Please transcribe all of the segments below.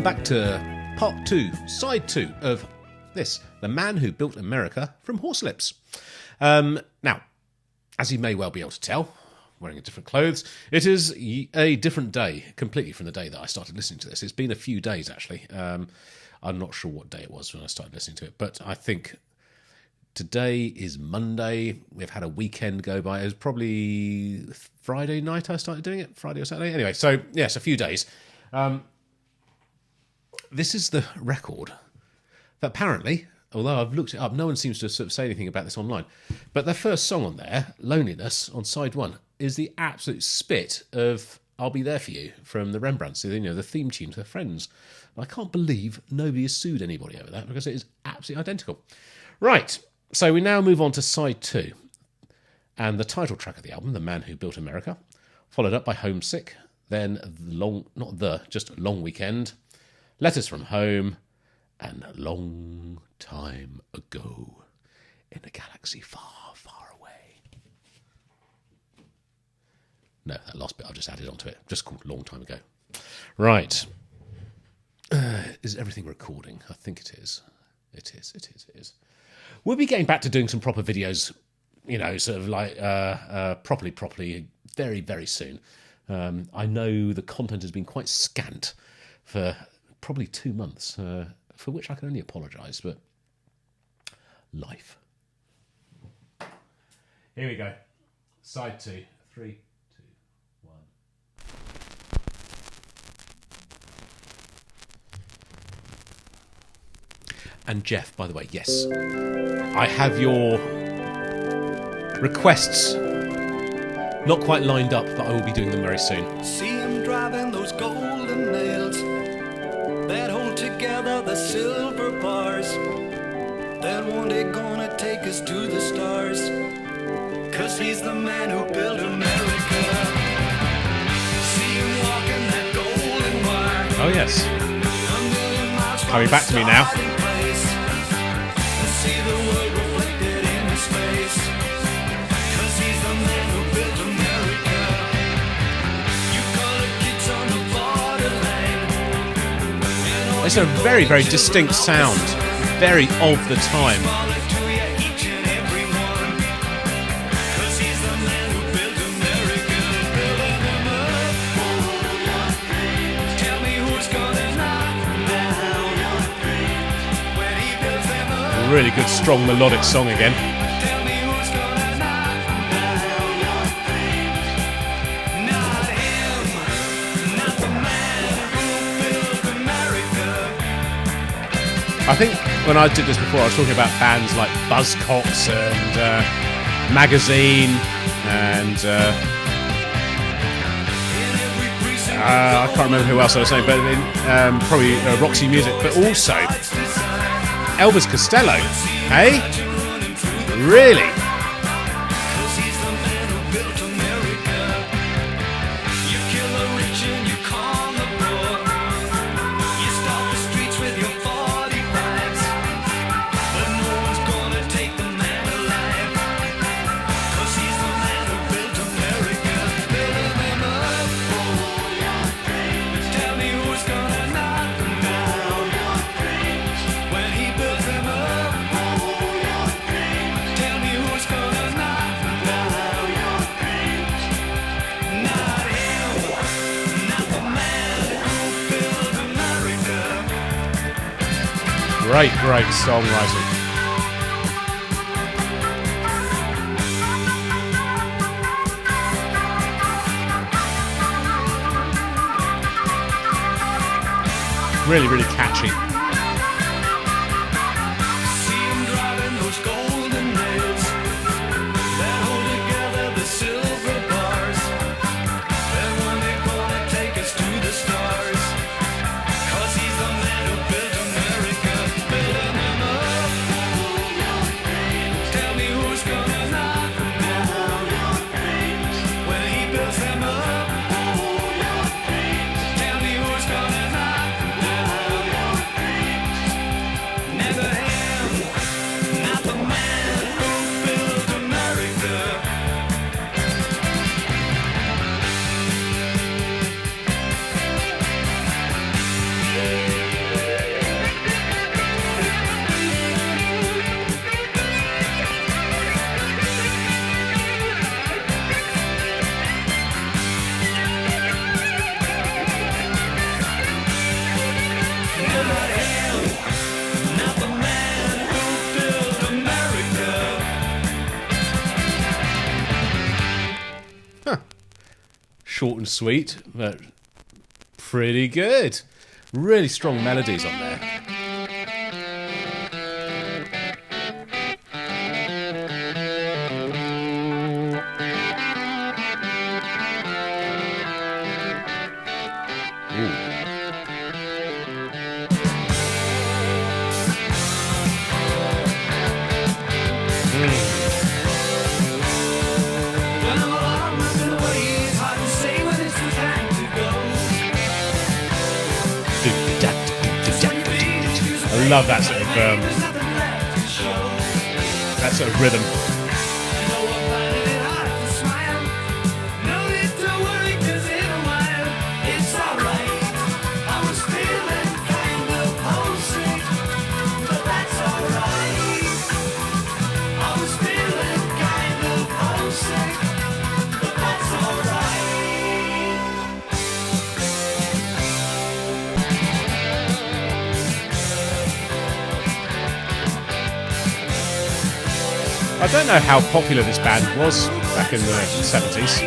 Back to part 2, side 2 of this, The Man Who Built America from Horslips. Now, as you may well be able to tell, wearing different clothes, it is a different day, completely from the day that I started listening to this. It's been a few days, actually. I'm not sure what day it was when I started listening to it, but I think today is Monday. We've had a weekend go by. It was probably Friday night I started doing it, Friday or Saturday. Anyway, so yes, a few days. This is the record that apparently, although I've looked it up, no one seems to sort of say anything about this online, but their first song on there, Loneliness, on side 1, is the absolute spit of I'll Be There For You from the Rembrandts, the theme tune to their Friends. And I can't believe nobody has sued anybody over that because it is absolutely identical. Right, so we now move on to side 2, and the title track of the album, The Man Who Built America, followed up by Homesick, then Long Weekend, Letters from Home, and A Long Time Ago in a Galaxy Far, Far Away. No, that last bit I've just added onto it. Just called Long Time Ago. Right. Is everything recording? I think it is. It is. We'll be getting back to doing some proper videos, sort of like properly, very, very soon. I know the content has been quite scant for probably 2 months, for which I can only apologise, but life. Here we go. Side 2. 3, 2, 1. And Jeff, by the way, yes, I have your requests not quite lined up, but I will be doing them very soon. See him driving those golden nails that hold together the silver bars, that one day gonna take us to the stars, 'cause he's the man who built America. See him walking that golden wire. Oh yes, coming back to me now. See the world reflected in his face, 'cause he's the man who built America. You colored kids on the borderline. It's a very, very distinct sound, very of the time. Really good, strong, melodic song again. I think when I did this before, I was talking about bands like Buzzcocks and Magazine and I can't remember who else I was saying, but probably Roxy Music, but also Elvis Costello, hey? Really? Great songwriting. Really, really catchy. See him driving those golden nails that hold together the silver bars, and when they're gonna take short and sweet, but pretty good. Really strong melodies on there. I love that sort of rhythm. I don't know how popular this band was back in the 70s.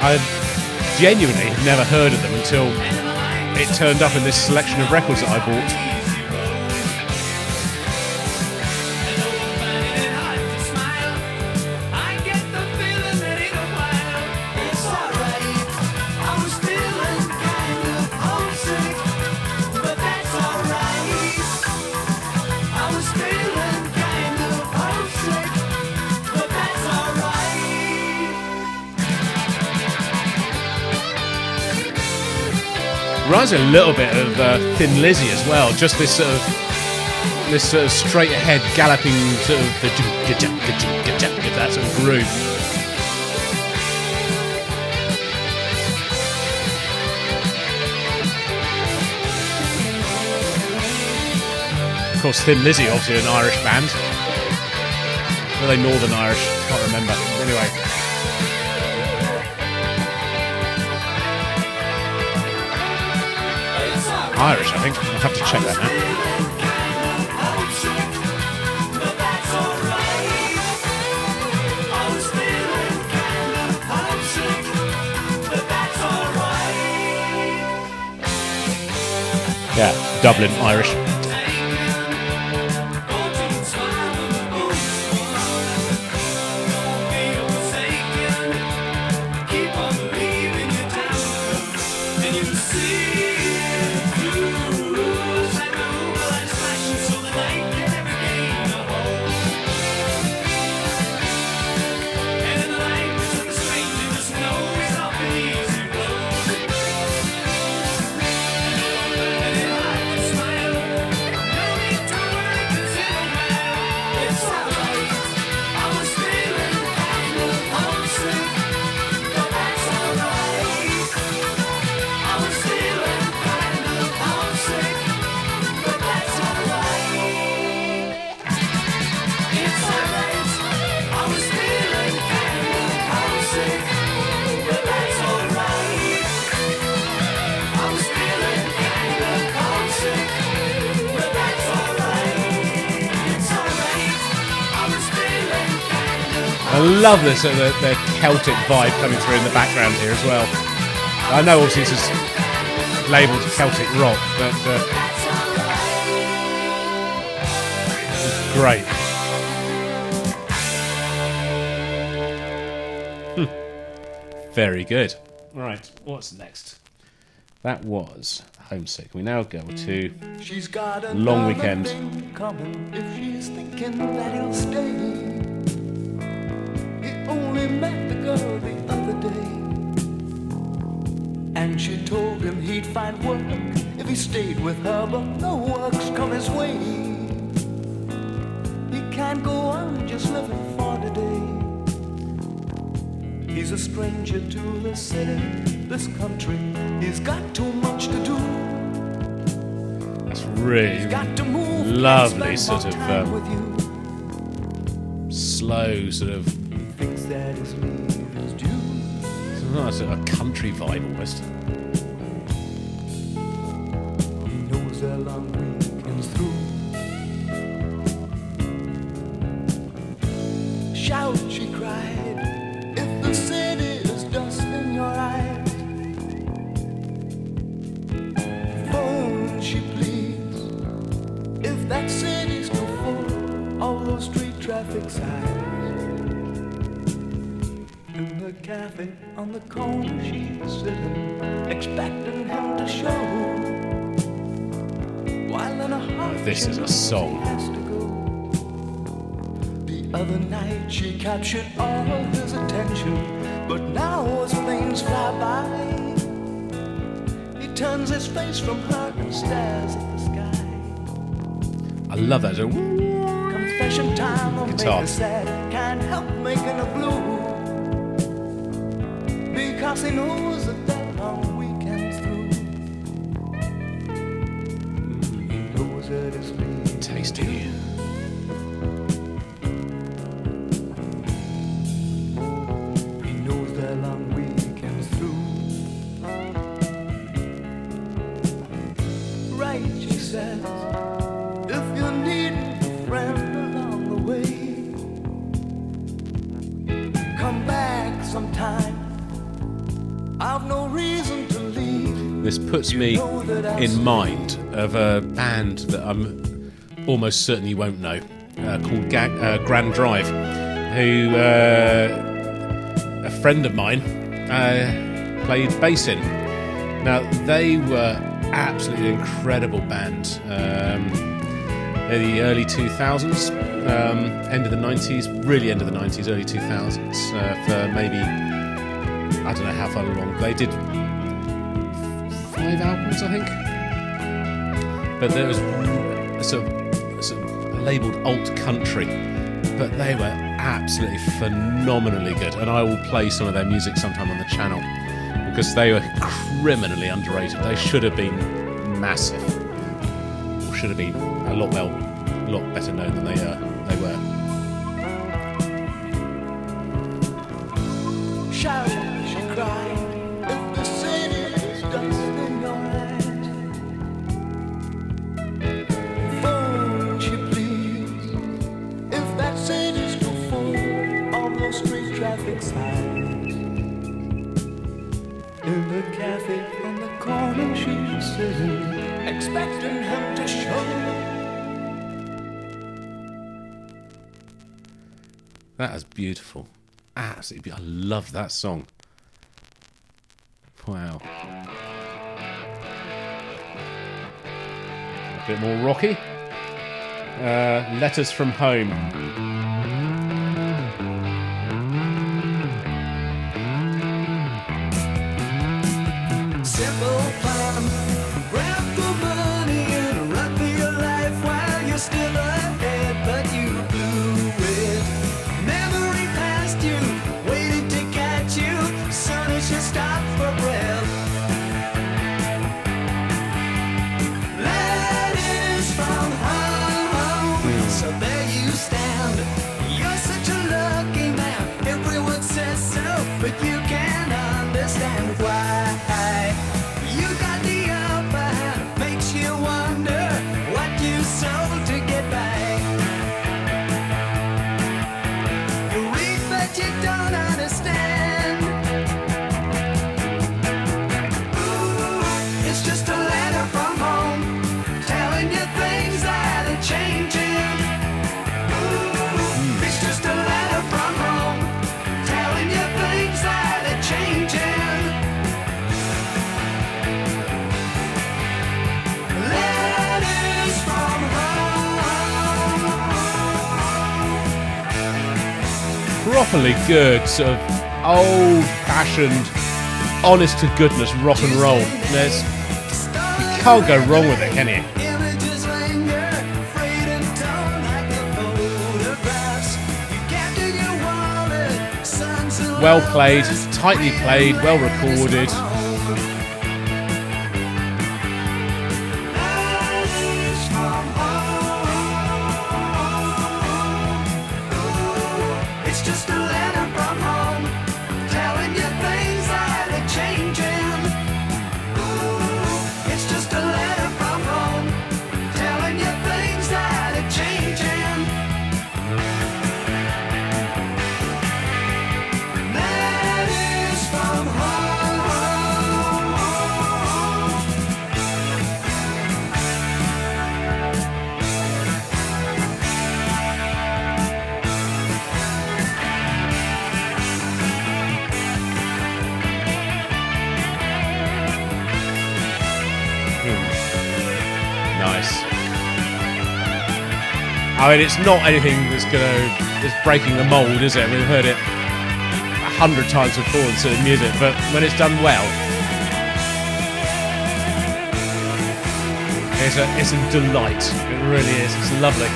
I genuinely had never heard of them until it turned up in this selection of records that I bought. Reminds me a little bit of Thin Lizzy as well. Just this sort of straight ahead galloping sort of that sort of groove. Of course, Thin Lizzy, obviously an Irish band. Are they Northern Irish? Can't remember. Anyway. Irish, I think. I'll have to check that now. Yeah, Dublin, Irish. I love this, the Celtic vibe coming through in the background here as well. I know obviously this is labelled Celtic rock, but it's great. Very good. Right, what's next? That was Homesick. We now go to Long Weekend. If she's thinking that he'll stay. Only met the girl the other day, and she told him he'd find work if he stayed with her, but no work's come his way. He can't go on just living for today. He's a stranger to the city, this country. He's got too much to do. That's really lovely sort of slow sort of that his leave is due. It's a nice sort of country vibe almost. He knows their long weekend's through. Shout, she cried, if the city is dark. sighs. In the cafe on the corner she's sitting, expecting him to show. While in a heart This is a song. has to go. The other night she captured all his attention, but now as planes fly by, he turns his face from her and stares at the sky. I love that. Confession time will make Guitar. her sad, can't help making her blue, because he knows that that long weekend's through. He knows that it's leading Tasty. He knows that long weekend's through. Right, she says, if you need a friend along the way, come back sometime. I've no reason to leave. This puts me in mind of a band that I'm almost certain you won't know, called Grand Drive, who a friend of mine played bass in. Now, they were absolutely incredible band in the early 2000s, end of the 90s, really end of the 90s, early 2000s, for maybe, I don't know how far along. They did 5 albums, I think. But there was sort of labelled alt country, but they were absolutely phenomenally good. And I will play some of their music sometime on the channel because they were criminally underrated. They should have been massive, or should have been a lot better known than they were. Shout, she cried, if the city is dust in your eyes. Phone, she pleads, if that city's too full of those street traffic signs. In the cafe on the corner she's sitting, expecting him to show. That is beautiful. Absolutely beautiful. I love that song. Wow. A bit more rocky. Letters from Home. Simple plan, grab the money and run for your life while you're still ahead, but you blew it. Memory passed you, waited to catch you, soon as you stop for breath. Letters from home, so there you stand. You're such a lucky man, everyone says so, but you can't understand why. You got the upper hand, makes you wonder what you sold to get back. You read but you don't understand. Ooh, it's just a letter from home, telling you things that are changing. Ooh, it's just a letter from home, telling you things that are changing. Letters from home. Properly good, sort of old-fashioned, honest-to-goodness rock and roll. You can't go wrong with it, can you? Images linger, fade in tone like the photographs. You capture your wallet, sons and Well played, lovers, tightly played, well recorded. Letters from home. It's just a letter from home, telling you things that are changing. It's just a letter from home, telling you things that are changing. Letters from home. I mean, it's not anything that's breaking the mould, is it? We've heard it 100 times before in certain music, but when it's done well, it's a delight. It really is. It's lovely.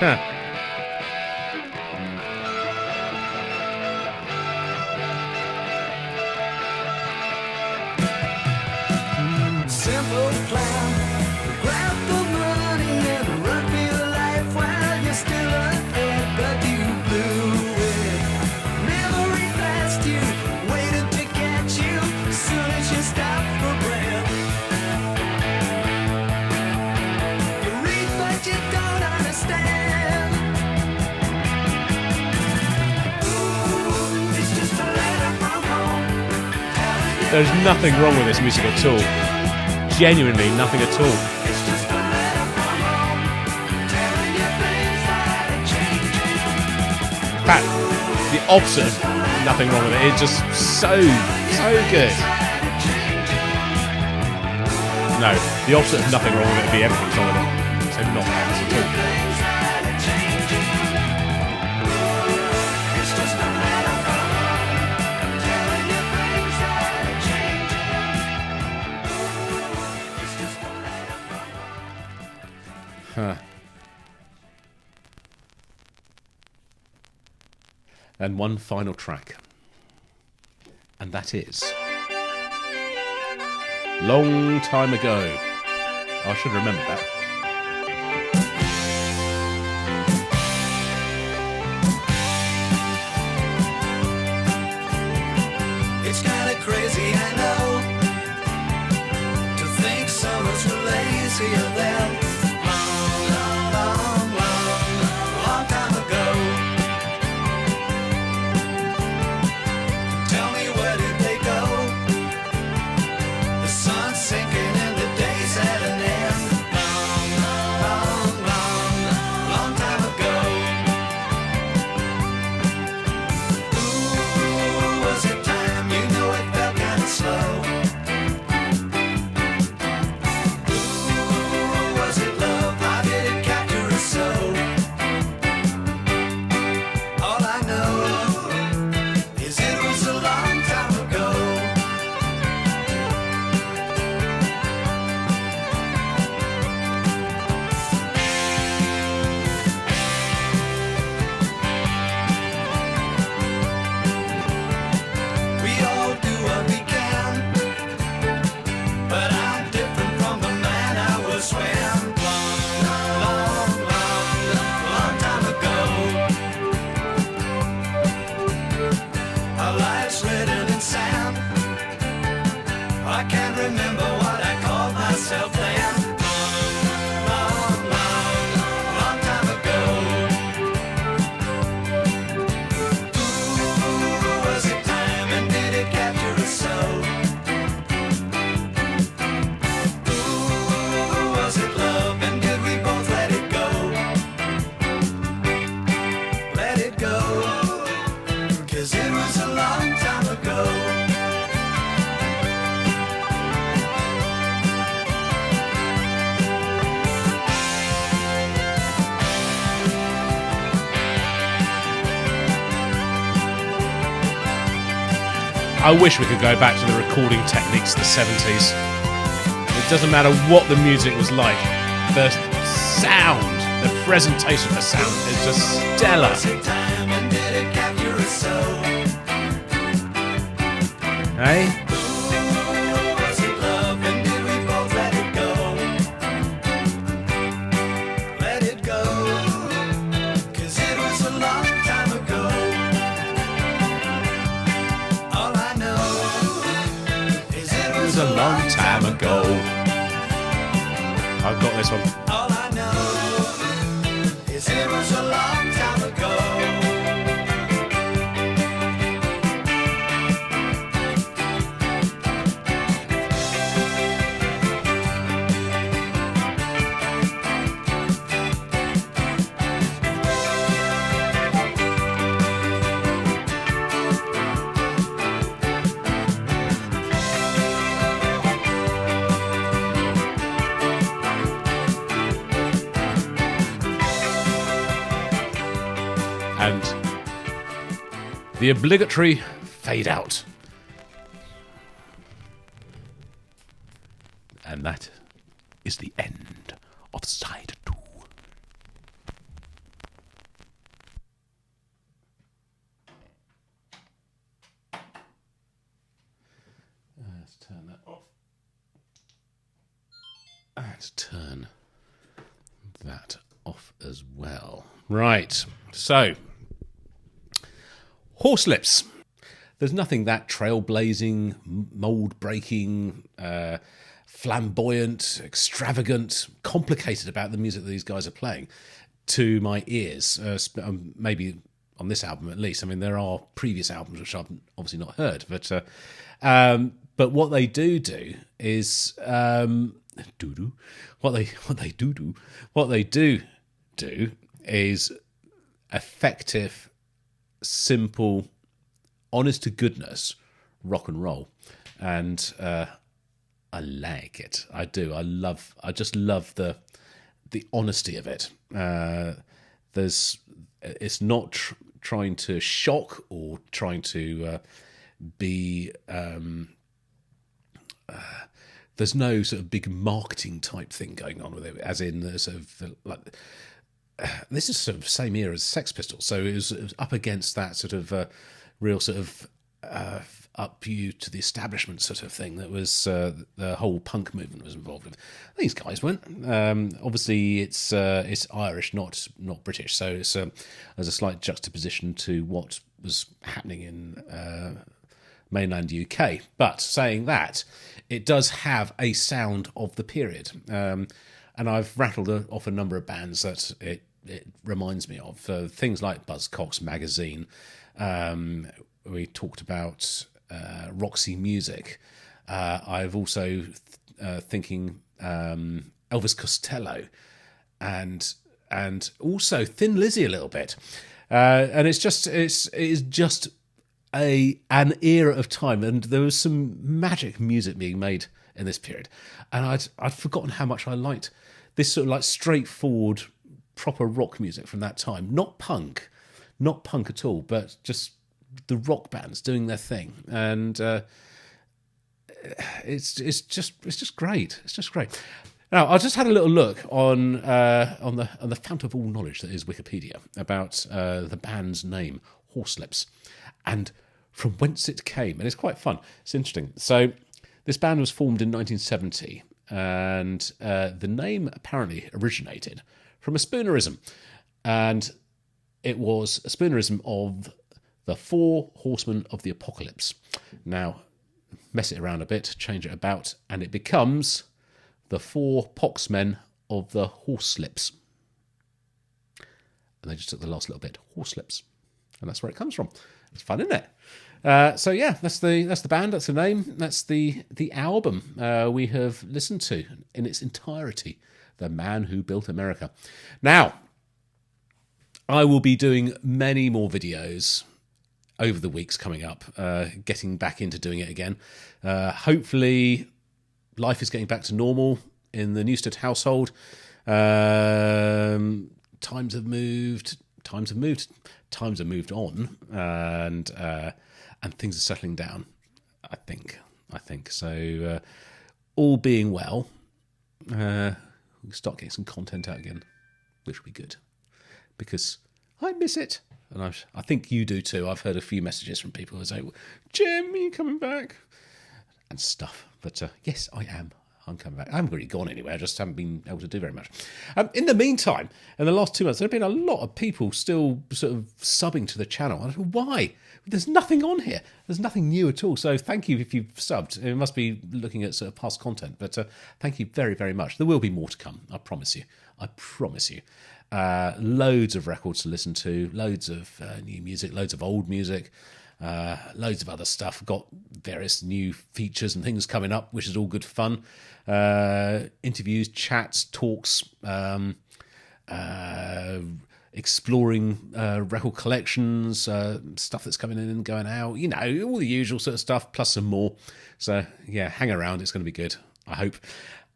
Huh. Simple plan, grab the money and run for your life while you're still ahead, but you blew it. Memory passed you, waited to catch you, soon as you stopped for breath. You read but you don't understand. Ooh, it's just a letter from home. There's nothing wrong with this music at all. Genuinely nothing at all. It's just a letter from home, telling you things that are changing. In fact, the opposite of nothing wrong with it. It's just so good. No, the opposite of nothing wrong with it would be everything's wrong with it. So not that at all. It's just a letter from home, telling you things that are changing. It's just a letter from home. Huh. And one final track. And that is Long Time Ago. I should remember that. It's kinda crazy, I know, to think summers were lazier than long time ago. Tell me, where did they go? The sun's sinking and the day's at an end. Long time ago. Ooh, was it time? You know it felt kinda slow. Ooh, was it love? How did it capture us so? All I know is it was a long time ago. We all do what we can, but I'm different from the man I was when. Long time ago. Our lives written in sand. I can't remember what I called myself then. Long time ago. Ooh, was it time and did it capture us so? Ooh, was it love and did we both let it go? Let it go, 'cause it was a long time ago. I wish we could go back to the recording techniques of the 70s. It doesn't matter what the music was like. The sound, the presentation of the sound is just stellar. Was it time and did it capture us so? Hey? Ooh, was it love and did we both let it go? Let it go, 'cause it was a long time ago. All I know is it It was was a long time ago. I've got this one. All I know is it was a long time ago. And the obligatory fade out. And that is the end of side 2. Let's turn that off. Let's turn that off as well. Right, so Horslips. There's nothing that trailblazing, mould-breaking, flamboyant, extravagant, complicated about the music that these guys are playing to my ears. Maybe on this album at least. I mean, there are previous albums which I've obviously not heard, but what they do is what they do is effective, simple, honest to goodness rock and roll, and I like it. I do. I just love the honesty of it. It's not trying to shock or trying to be. There's no sort of big marketing type thing going on with it, as in the sort of like. This is sort of same era as Sex Pistols, so it was up against that sort of real sort of up you to the establishment sort of thing that was the whole punk movement was involved with. These guys weren't. Obviously, it's Irish, not British, so it's there's a slight juxtaposition to what was happening in mainland UK. But saying that, it does have a sound of the period, and I've rattled off a number of bands that it reminds me of. Things like Buzzcocks Magazine. We talked about Roxy Music. I've also thinking Elvis Costello, and also Thin Lizzy a little bit. And it is just an era of time, and there was some magic music being made in this period, and I'd forgotten how much I liked this sort of like straightforward, proper rock music from that time. Not punk at all, but just the rock bands doing their thing, and it's just great. It's just great. Now, I just had a little look on the fount of all knowledge that is Wikipedia about the band's name, Horslips, and from whence it came, and it's quite fun. It's interesting. So, this band was formed in 1970, and the name apparently originated from a spoonerism, and it was a spoonerism of the Four Horsemen of the Apocalypse. Now, mess it around a bit, change it about, and it becomes the Four Poxmen of the Horslips. And they just took the last little bit, Horslips, and that's where it comes from. It's fun, isn't it? So yeah, that's the band, that's the name, that's the album we have listened to in its entirety, The Man Who Built America. Now, I will be doing many more videos over the weeks coming up, getting back into doing it again. Hopefully, life is getting back to normal in the Newstead household. Times have moved on, and things are settling down. I think so. All being well, we'll start getting some content out again, which will be good, because I miss it. And I think you do too. I've heard a few messages from people who say, Jim, are you coming back? And stuff. But yes, I am. I'm coming back. I haven't really gone anywhere. I just haven't been able to do very much. In the meantime, in the last 2 months, there have been a lot of people still sort of subbing to the channel. I don't know why. There's nothing on here. There's nothing new at all. So thank you if you've subbed. It must be looking at sort of past content. But thank you very, very much. There will be more to come. I promise you. Loads of records to listen to, loads of new music, loads of old music, loads of other stuff. Got various new features and things coming up, which is all good fun. Interviews, chats, talks, exploring record collections, stuff that's coming in and going out, you know, all the usual sort of stuff, plus some more. So yeah, hang around, it's going to be good, I hope.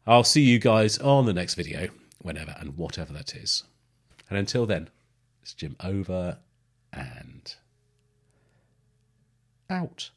I'll see you guys on the next video, whenever and whatever that is. And until then, it's Jim over and out.